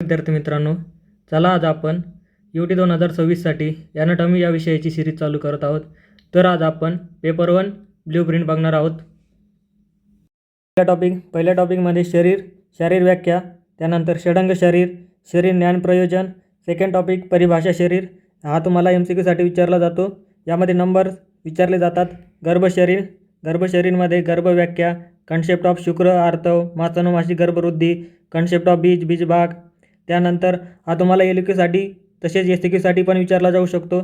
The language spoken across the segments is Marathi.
विद्यार्थी मित्रांनो, चला आज आपण UT 2026साठी ॲनाटॉमी या विषयाची सिरीज चालू करत आहोत. तर आज आपण पेपर 1 ब्ल्यूप्रिंट बघणार आहोत. पहिल्या टॉपिकमध्ये शरीर व्याख्या, त्यानंतर षडंग शरीर ज्ञान प्रयोजन. सेकंड टॉपिक परिभाषा शरीर, हा तुम्हाला MCQसाठी विचारला जातो. यामध्ये नंबर विचारले जातात. गर्भशरीरमध्ये गर्भ व्याख्या, कन्सेप्ट ऑफ शुक्र आर्तव, मासनुमासी गर्भवृद्धी, कन्सेप्ट ऑफ बीज भाग. त्यानंतर हा तुम्हाला LQ तसेच SCQसाठी पण विचारला जाऊ शकतो.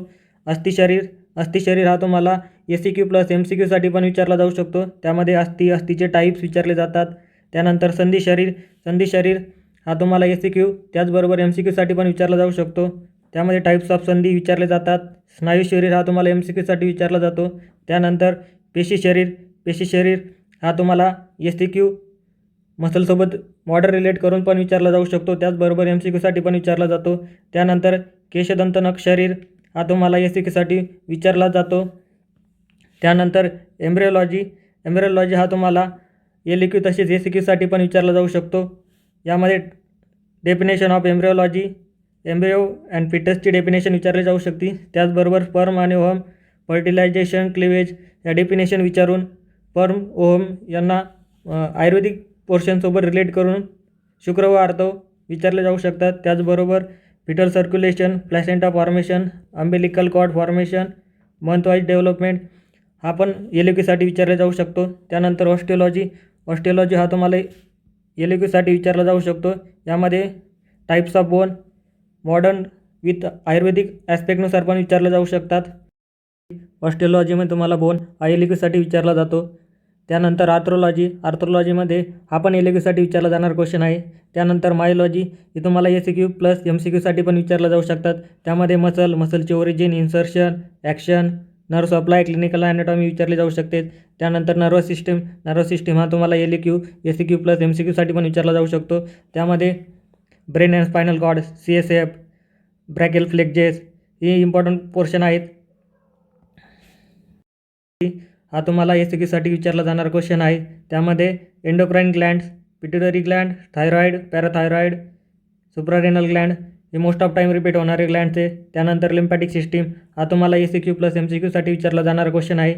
अस्थिशरीर हा तुम्हाला SCQ प्लस MCQसाठी पण विचारला जाऊ शकतो. त्यामध्ये अस्थिचे टाईप्स विचारले जातात. त्यानंतर संधी शरीर हा तुम्हाला SCQ त्याचबरोबर MCQसाठी पण विचारला जाऊ शकतो. त्यामध्ये टाईप्स ऑफ संधी विचारले जातात. स्नायू शरीर हा तुम्हाला MCQसाठी विचारला जातो. त्यानंतर पेशी शरीर हा तुम्हाला SCQ मसलसोबत मॉडल रिलेट करून पण विचारला जाऊ शकतो. त्याचबरोबर MCQसाठी पण विचारला जातो. त्यानंतर केशदंतनख शरीर हा तुम्हाला SCQसाठी विचारला जातो. त्यानंतर एम्ब्रिओलॉजी हा तुम्हाला LQ तसेच SCQसाठी पण विचारला जाऊ शकतो. यामध्ये डेफिनेशन ऑफ एम्ब्रिओ अँड फिटसची डेफिनेशन विचारली जाऊ शकते. त्याचबरोबर स्पर्म आणि ओव्हम, फर्टिलायझेशन, क्लिवेज या डेफिनेशन विचारून स्पर्म ओव्हम यांना आयुर्वेदिक पोर्शनसोबत रिलेट करून शुक्र व आर्तव विचारले जाऊ शकतात. त्याचबरोबर fetal circulation, placenta formation, umbilical cord formation, month wise development हा पण LQसाठी विचारला जाऊ शकतो. त्यानंतर ऑस्टिओलॉजी हा तुम्हाला LQसाठी विचारला जाऊ शकतो. यामध्ये types of bone, modern with आयुर्वेदिक ॲस्पेक्टनुसार पण विचारले जाऊ शकतात. ऑस्टिओलॉजीमध्ये तुम्हाला बोन हा LQसाठी विचारला जातो. त्यानंतर आर्थ्रोलॉजीमध्ये हा पण LQसाठी विचारला जाणार क्वेश्चन आहे. त्यानंतर मायोलॉजी ही तुम्हाला SCQ प्लस MCQसाठी पण विचारला जाऊ शकतात. त्यामध्ये मसलचे origin, insertion, action, nerve supply, clinical anatomy विचारले जाऊ शकते. त्यानंतर नर्वस सिस्टीम हा तुम्हाला LQ, SCQ प्लस MCQसाठी पण विचारला जाऊ शकतो. त्यामध्ये brain and spinal cord, CSF, brachial plexus ही इम्पॉर्टंट पोर्शन आहेत. हा तुम्हाला SCQसाठी विचारला जाणारा क्वेश्चन आहे. त्यामध्ये endocrine glands, pituitary gland, thyroid, parathyroid, suprarenal gland हे मोस्ट ऑफ टाईम रिपीट होणारे ग्लँड्स आहे. त्यानंतर लिम्फॅटिक सिस्टीम हा तुम्हाला SCQ प्लस MCQसाठी विचारला जाणारा क्वेश्चन आहे.